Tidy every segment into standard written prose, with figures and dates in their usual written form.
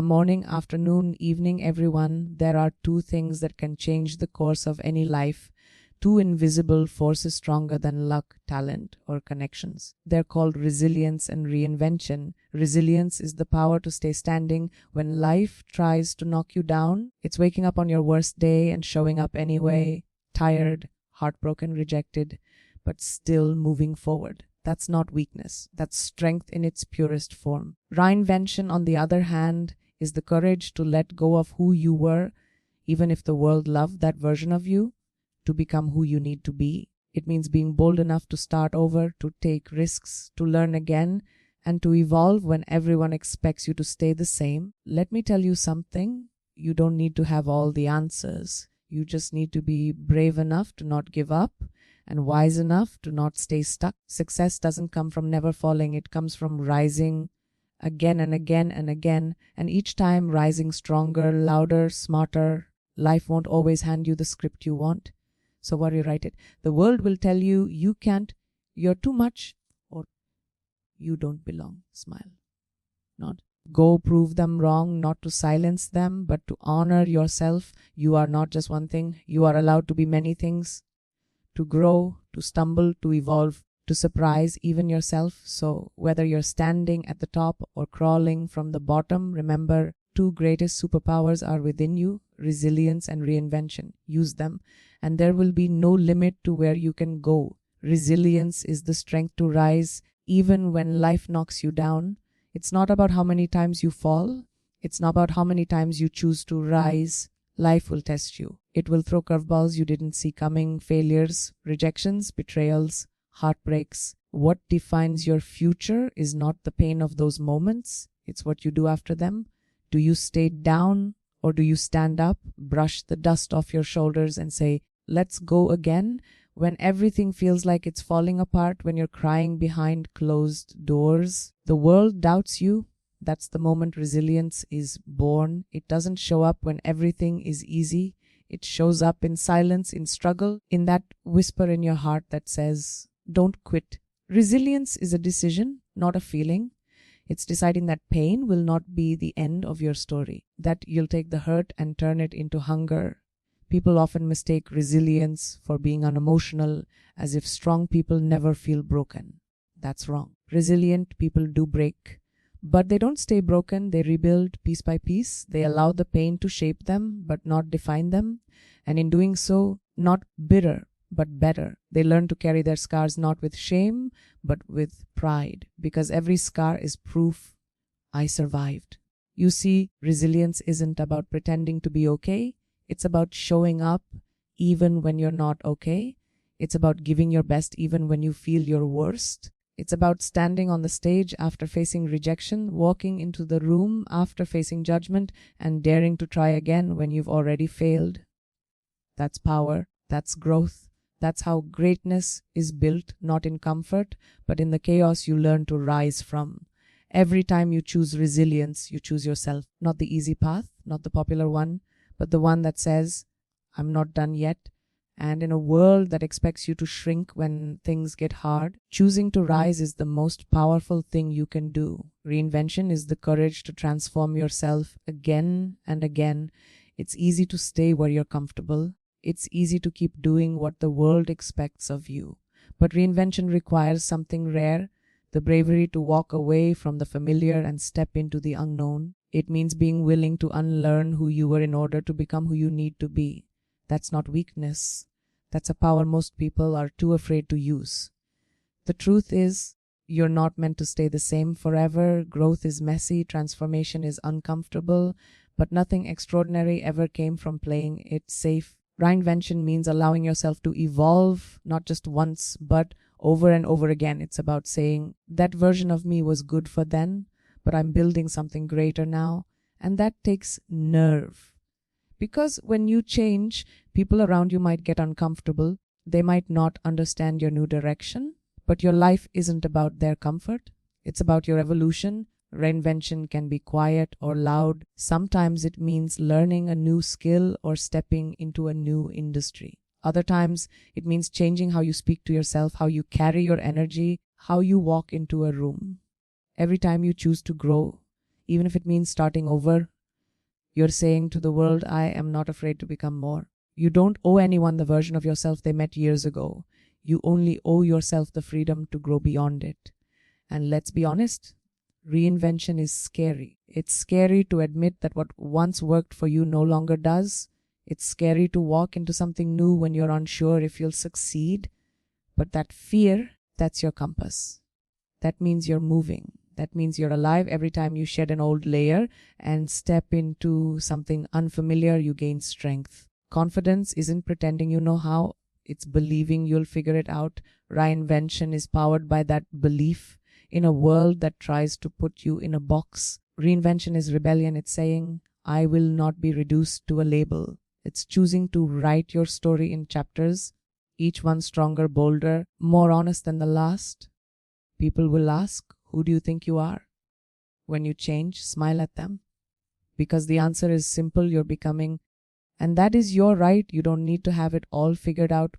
Morning, afternoon, evening, everyone. There are two things that can change the course of any life. Two invisible forces stronger than luck, talent, or connections. They're called resilience and reinvention. Resilience is the power to stay standing when life tries to knock you down. It's waking up on your worst day and showing up anyway, tired, heartbroken, rejected, but still moving forward. That's not weakness. That's strength in its purest form. Reinvention, on the other hand, is the courage to let go of who you were, even if the world loved that version of you, to become who you need to be. It means being bold enough to start over, to take risks, to learn again, and to evolve when everyone expects you to stay the same. Let me tell you something. You don't need to have all the answers. You just need to be brave enough to not give up and wise enough to not stay stuck. Success doesn't come from never falling. It comes from rising again and again and again, and each time rising stronger, louder, smarter. Life won't always hand you the script you want. So worry, write it. The world will tell you you can't, you're too much, or you don't belong. Smile. Not go prove them wrong, not to silence them, but to honor yourself. You are not just one thing. You are allowed to be many things. To grow, to stumble, to evolve, to surprise even yourself. So whether you're standing at the top or crawling from the bottom, remember, two greatest superpowers are within you, resilience and reinvention. Use them, and there will be no limit to where you can go. Resilience is the strength to rise even when life knocks you down. It's not about how many times you fall. It's not about how many times you choose to rise. Life will test you. It will throw curveballs you didn't see coming, failures, rejections, betrayals, heartbreaks. What defines your future is not the pain of those moments. It's what you do after them. Do you stay down or do you stand up, brush the dust off your shoulders and say, let's go again? When everything feels like it's falling apart, when you're crying behind closed doors, the world doubts you. That's the moment resilience is born. It doesn't show up when everything is easy. It shows up in silence, in struggle, in that whisper in your heart that says, don't quit. Resilience is a decision, not a feeling. It's deciding that pain will not be the end of your story, that you'll take the hurt and turn it into hunger. People often mistake resilience for being unemotional, as if strong people never feel broken. That's wrong. Resilient people do break, but they don't stay broken. They rebuild piece by piece. They allow the pain to shape them, but not define them. And in doing so, not bitter, but better. They learn to carry their scars not with shame, but with pride, because every scar is proof I survived. You see, resilience isn't about pretending to be okay. It's about showing up even when you're not okay. It's about giving your best even when you feel your worst. It's about standing on the stage after facing rejection, walking into the room after facing judgment, and daring to try again when you've already failed. That's power. That's growth. That's how greatness is built, not in comfort, but in the chaos you learn to rise from. Every time you choose resilience, you choose yourself. Not the easy path, not the popular one, but the one that says, I'm not done yet. And in a world that expects you to shrink when things get hard, choosing to rise is the most powerful thing you can do. Reinvention is the courage to transform yourself again and again. It's easy to stay where you're comfortable. It's easy to keep doing what the world expects of you. But reinvention requires something rare, the bravery to walk away from the familiar and step into the unknown. It means being willing to unlearn who you were in order to become who you need to be. That's not weakness. That's a power most people are too afraid to use. The truth is, you're not meant to stay the same forever. Growth is messy, transformation is uncomfortable, but nothing extraordinary ever came from playing it safe. Reinvention means allowing yourself to evolve, not just once, but over and over again. It's about saying, that version of me was good for then, but I'm building something greater now. And that takes nerve. Because when you change, people around you might get uncomfortable. They might not understand your new direction, but your life isn't about their comfort. It's about your evolution. Reinvention can be quiet or loud. Sometimes it means learning a new skill or stepping into a new industry. Other times it means changing how you speak to yourself, how you carry your energy, how you walk into a room. Every time you choose to grow, even if it means starting over. You're saying to the world, I am not afraid to become more. You don't owe anyone the version of yourself they met years ago. You only owe yourself the freedom to grow beyond it. And let's be honest, reinvention is scary. It's scary to admit that what once worked for you no longer does. It's scary to walk into something new when you're unsure if you'll succeed. But that fear, that's your compass. That means you're moving. That means you're alive. Every time you shed an old layer and step into something unfamiliar, you gain strength. Confidence isn't pretending you know how. It's believing you'll figure it out. Reinvention is powered by that belief in a world that tries to put you in a box. Reinvention is rebellion. It's saying, I will not be reduced to a label. It's choosing to write your story in chapters, each one stronger, bolder, more honest than the last. People will ask, who do you think you are? When you change, smile at them. Because the answer is simple, you're becoming. And that is your right. You don't need to have it all figured out.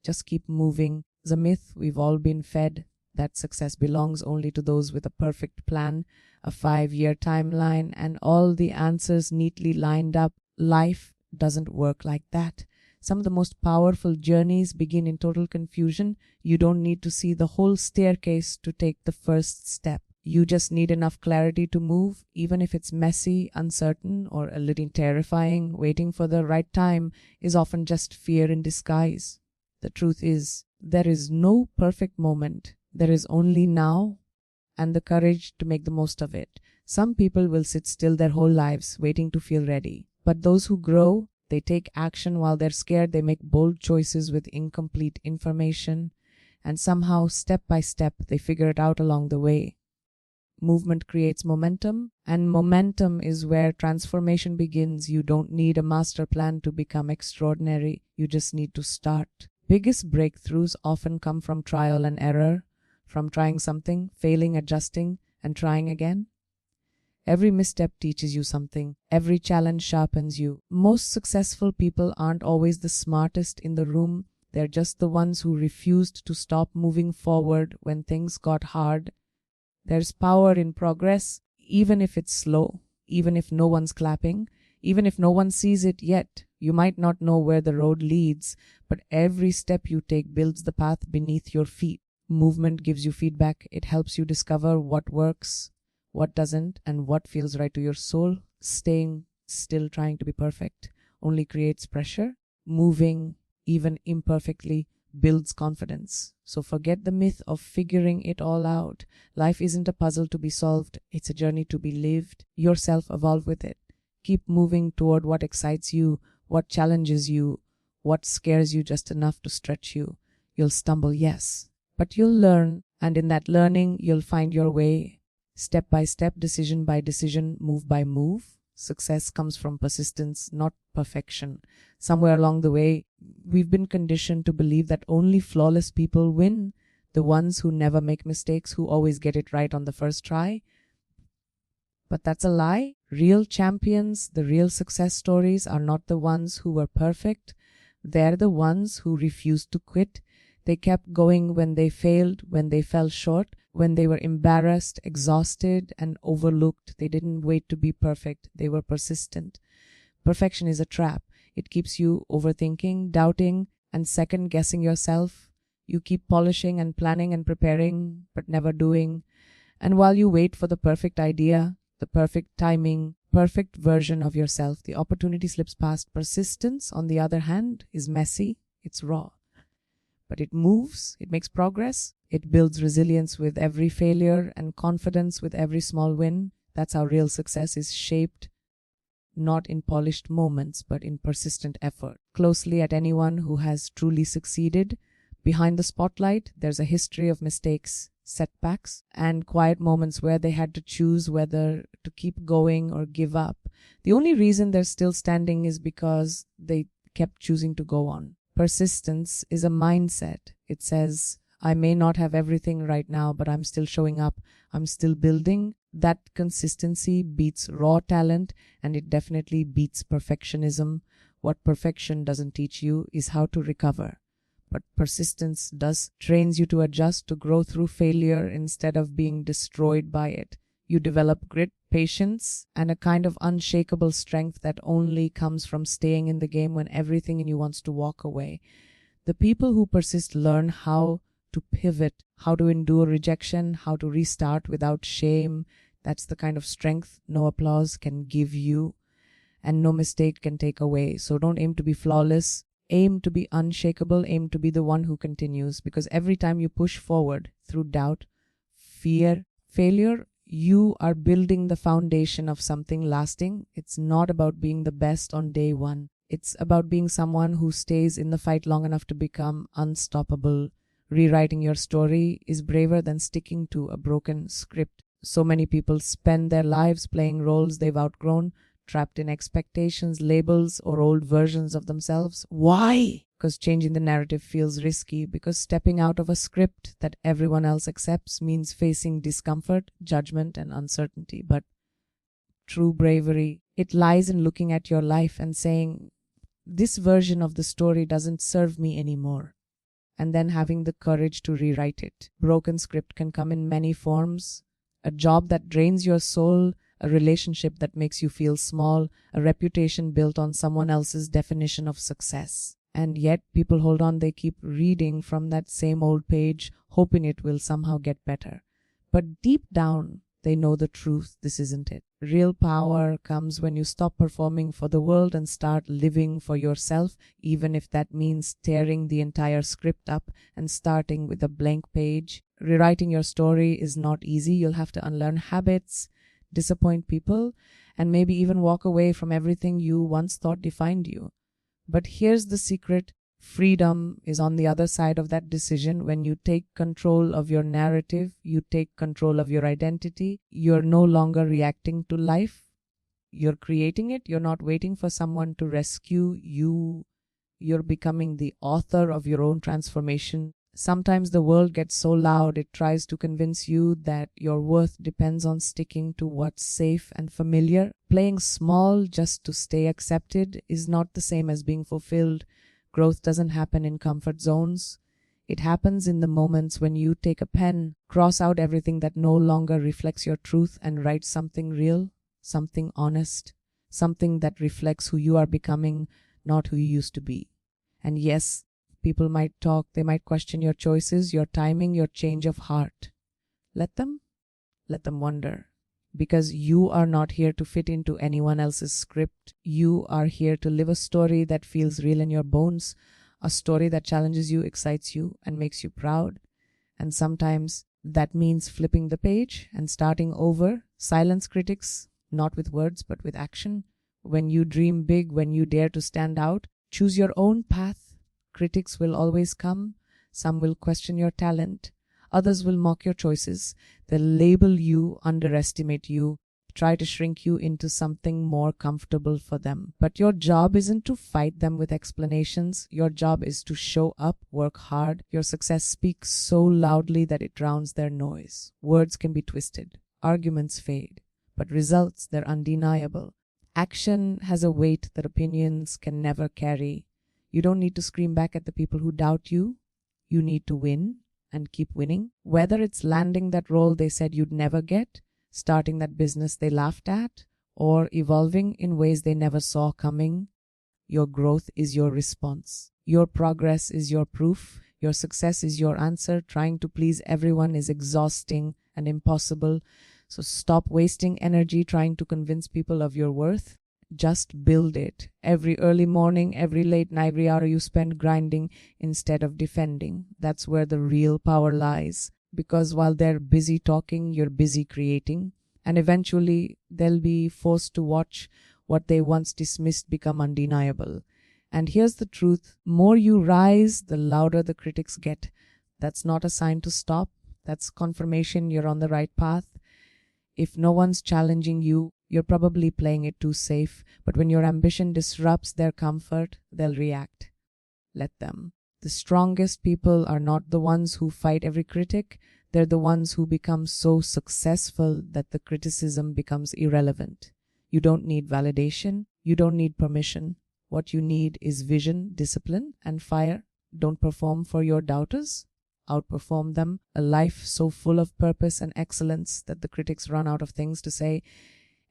Just keep moving. It's a myth we've all been fed that success belongs only to those with a perfect plan, a 5-year timeline, and all the answers neatly lined up. Life doesn't work like that. Some of the most powerful journeys begin in total confusion. You don't need to see the whole staircase to take the first step. You just need enough clarity to move, even if it's messy, uncertain, or a little terrifying. Waiting for the right time is often just fear in disguise. The truth is, there is no perfect moment. There is only now and the courage to make the most of it. Some people will sit still their whole lives waiting to feel ready. But those who grow, they take action while they're scared. They make bold choices with incomplete information. And somehow, step by step, they figure it out along the way. Movement creates momentum, and momentum is where transformation begins. You don't need a master plan to become extraordinary. You just need to start. Biggest breakthroughs often come from trial and error, from trying something, failing, adjusting, and trying again. Every misstep teaches you something. Every challenge sharpens you. Most successful people aren't always the smartest in the room. They're just the ones who refused to stop moving forward when things got hard. There's power in progress, even if it's slow, even if no one's clapping, even if no one sees it yet. You might not know where the road leads, but every step you take builds the path beneath your feet. Movement gives you feedback. It helps you discover what works, what doesn't, and what feels right to your soul. Staying still, trying to be perfect, only creates pressure. Moving, even imperfectly, builds confidence. So forget the myth of figuring it all out. Life isn't a puzzle to be solved. It's a journey to be lived. Yourself evolve with it. Keep moving toward what excites you, what challenges you, what scares you just enough to stretch you. You'll stumble, yes, but you'll learn. And in that learning, you'll find your way. Step by step, decision by decision, move by move. Success comes from persistence, not perfection. Somewhere along the way, we've been conditioned to believe that only flawless people win, the ones who never make mistakes, who always get it right on the first try. But that's a lie. Real champions, the real success stories are not the ones who were perfect. They're the ones who refused to quit. They kept going when they failed, when they fell short, when they were embarrassed, exhausted, and overlooked. They didn't wait to be perfect. They were persistent. Perfection is a trap. It keeps you overthinking, doubting, and second-guessing yourself. You keep polishing and planning and preparing, but never doing. And while you wait for the perfect idea, the perfect timing, perfect version of yourself, the opportunity slips past. Persistence, on the other hand, is messy. It's raw. But it moves, it makes progress, it builds resilience with every failure and confidence with every small win. That's how real success is shaped, not in polished moments, but in persistent effort. Closely at anyone who has truly succeeded. Behind the spotlight, there's a history of mistakes, setbacks, and quiet moments where they had to choose whether to keep going or give up. The only reason they're still standing is because they kept choosing to go on. Persistence is a mindset. It says, I may not have everything right now, but I'm still showing up. I'm still building. That consistency beats raw talent, and it definitely beats perfectionism. What perfection doesn't teach you is how to recover. But persistence does, trains you to adjust, to grow through failure instead of being destroyed by it. You develop grit, patience, and a kind of unshakable strength that only comes from staying in the game when everything in you wants to walk away. The people who persist learn how to pivot, how to endure rejection, how to restart without shame. That's the kind of strength no applause can give you and no mistake can take away. So don't aim to be flawless. Aim to be unshakable. Aim to be the one who continues. Because every time you push forward through doubt, fear, failure, you are building the foundation of something lasting. It's not about being the best on day one. It's about being someone who stays in the fight long enough to become unstoppable. Rewriting your story is braver than sticking to a broken script. So many people spend their lives playing roles they've outgrown, trapped in expectations, labels, or old versions of themselves. Why? Because changing the narrative feels risky, because stepping out of a script that everyone else accepts means facing discomfort, judgment, and uncertainty. But true bravery, it lies in looking at your life and saying, this version of the story doesn't serve me anymore, and then having the courage to rewrite it. Broken script can come in many forms. A job that drains your soul, a relationship that makes you feel small, a reputation built on someone else's definition of success. And yet people hold on, they keep reading from that same old page, hoping it will somehow get better. But deep down, they know the truth, this isn't it. Real power comes when you stop performing for the world and start living for yourself, even if that means tearing the entire script up and starting with a blank page. Rewriting your story is not easy. You'll have to unlearn habits, disappoint people, and maybe even walk away from everything you once thought defined you. But here's the secret. Freedom is on the other side of that decision. When you take control of your narrative, you take control of your identity. You're no longer reacting to life. You're creating it. You're not waiting for someone to rescue you. You're becoming the author of your own transformation. Sometimes the world gets so loud, it tries to convince you that your worth depends on sticking to what's safe and familiar. Playing small just to stay accepted is not the same as being fulfilled. Growth doesn't happen in comfort zones. It happens in the moments when you take a pen, cross out everything that no longer reflects your truth, and write something real, something honest, something that reflects who you are becoming, not who you used to be. And yes, people might talk, they might question your choices, your timing, your change of heart. Let them wonder. Because you are not here to fit into anyone else's script. You are here to live a story that feels real in your bones, a story that challenges you, excites you, and makes you proud. And sometimes that means flipping the page and starting over. Silence critics, not with words, but with action. When you dream big, when you dare to stand out, choose your own path. Critics will always come. Some will question your talent. Others will mock your choices. They'll label you, underestimate you, try to shrink you into something more comfortable for them. But your job isn't to fight them with explanations. Your job is to show up, work hard. Your success speaks so loudly that it drowns their noise. Words can be twisted. Arguments fade. But results, they're undeniable. Action has a weight that opinions can never carry. You don't need to scream back at the people who doubt you. You need to win. And keep winning. Whether it's landing that role they said you'd never get, starting that business they laughed at, or evolving in ways they never saw coming, your growth is your response. Your progress is your proof. Your success is your answer. Trying to please everyone is exhausting and impossible. So stop wasting energy trying to convince people of your worth. Just build it. Every early morning, every late night, every hour you spend grinding instead of defending. That's where the real power lies. Because while they're busy talking, you're busy creating. And eventually, they'll be forced to watch what they once dismissed become undeniable. And here's the truth. More you rise, the louder the critics get. That's not a sign to stop. That's confirmation you're on the right path. If no one's challenging you, you're probably playing it too safe. But when your ambition disrupts their comfort, they'll react. Let them. The strongest people are not the ones who fight every critic. They're the ones who become so successful that the criticism becomes irrelevant. You don't need validation. You don't need permission. What you need is vision, discipline, and fire. Don't perform for your doubters. outperform them, a life so full of purpose and excellence that the critics run out of things to say.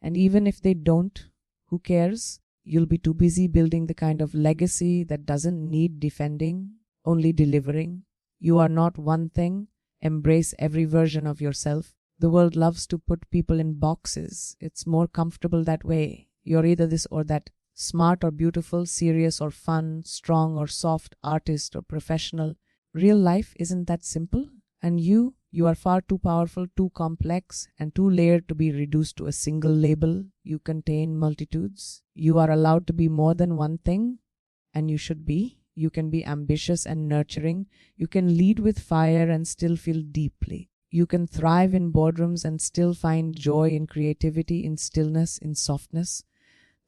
And even if they don't, who cares? You'll be too busy building the kind of legacy that doesn't need defending, only delivering. You are not one thing. Embrace every version of yourself. The world loves to put people in boxes. It's more comfortable that way. You're either this or that. Smart or beautiful, serious or fun, strong or soft, artist or professional. Real life isn't that simple. And you are far too powerful, too complex, and too layered to be reduced to a single label. You contain multitudes. You are allowed to be more than one thing, and you should be. You can be ambitious and nurturing. You can lead with fire and still feel deeply. You can thrive in boardrooms and still find joy in creativity, in stillness, in softness.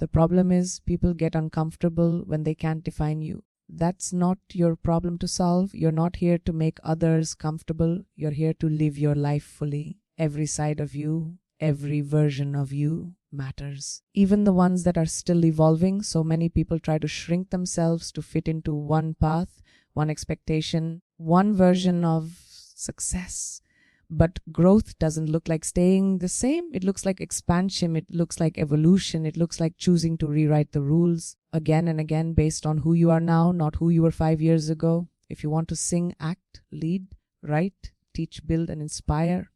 The problem is people get uncomfortable when they can't define you. That's not your problem to solve. You're not here to make others comfortable. You're here to live your life fully. Every side of you, every version of you matters. Even the ones that are still evolving. So many people try to shrink themselves to fit into one path, one expectation, one version of success. But growth doesn't look like staying the same. It looks like expansion. It looks like evolution. It looks like choosing to rewrite the rules again and again based on who you are now, not who you were 5 years ago. If you want to sing, act, lead, write, teach, build, and inspire,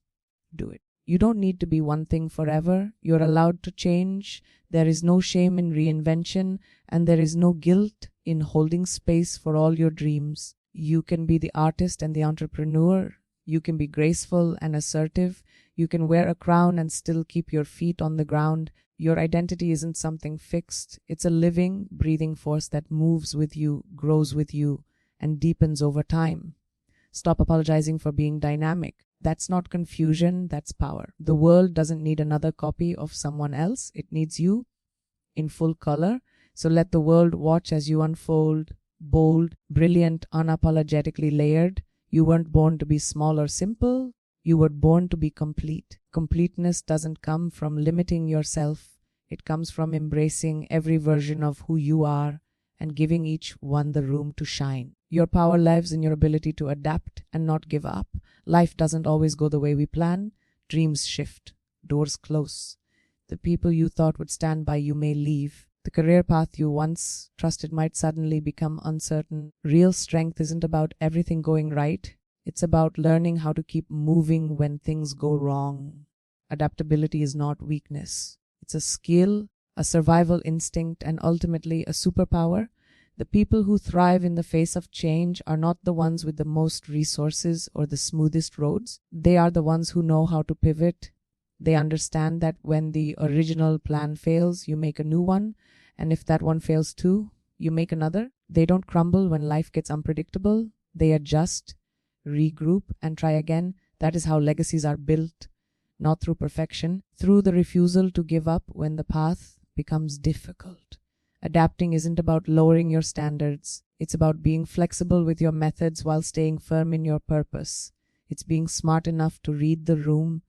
do it. You don't need to be one thing forever. You're allowed to change. There is no shame in reinvention, and there is no guilt in holding space for all your dreams. You can be the artist and the entrepreneur. You can be graceful and assertive. You can wear a crown and still keep your feet on the ground. Your identity isn't something fixed. It's a living, breathing force that moves with you, grows with you, and deepens over time. Stop apologizing for being dynamic. That's not confusion, that's power. The world doesn't need another copy of someone else. It needs you in full color. So let the world watch as you unfold, bold, brilliant, unapologetically layered. You weren't born to be small or simple. You were born to be complete. Completeness doesn't come from limiting yourself. It comes from embracing every version of who you are and giving each one the room to shine. Your power lies in your ability to adapt and not give up. Life doesn't always go the way we plan. Dreams shift. Doors close. The people you thought would stand by you may leave. The career path you once trusted might suddenly become uncertain. Real strength isn't about everything going right. It's about learning how to keep moving when things go wrong. Adaptability is not weakness. It's a skill, a survival instinct, and ultimately a superpower. The people who thrive in the face of change are not the ones with the most resources or the smoothest roads. They are the ones who know how to pivot. They understand that when the original plan fails, you make a new one. And if that one fails too, you make another. They don't crumble when life gets unpredictable. They adjust, regroup, and try again. That is how legacies are built, not through perfection, through the refusal to give up when the path becomes difficult. Adapting isn't about lowering your standards. It's about being flexible with your methods while staying firm in your purpose. It's being smart enough to read the room,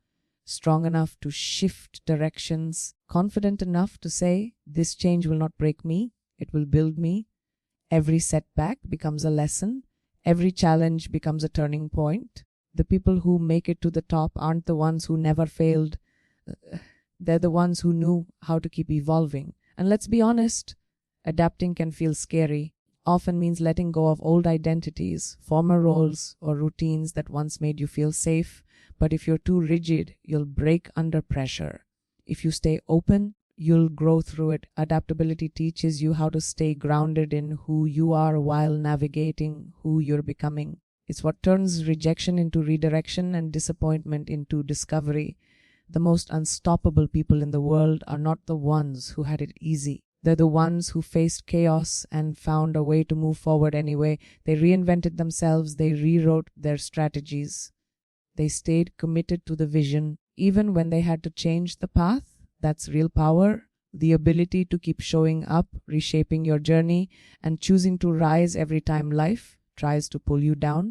strong enough to shift directions, confident enough to say, this change will not break me, it will build me. Every setback becomes a lesson. Every challenge becomes a turning point. The people who make it to the top aren't the ones who never failed. They're the ones who knew how to keep evolving. And let's be honest, adapting can feel scary. Often means letting go of old identities, former roles, or routines that once made you feel safe. But if you're too rigid, you'll break under pressure. If you stay open, you'll grow through it. Adaptability teaches you how to stay grounded in who you are while navigating who you're becoming. It's what turns rejection into redirection and disappointment into discovery. The most unstoppable people in the world are not the ones who had it easy. They're the ones who faced chaos and found a way to move forward anyway. They reinvented themselves. They rewrote their strategies. They stayed committed to the vision, even when they had to change the path. That's real power. The ability to keep showing up, reshaping your journey, and choosing to rise every time life tries to pull you down.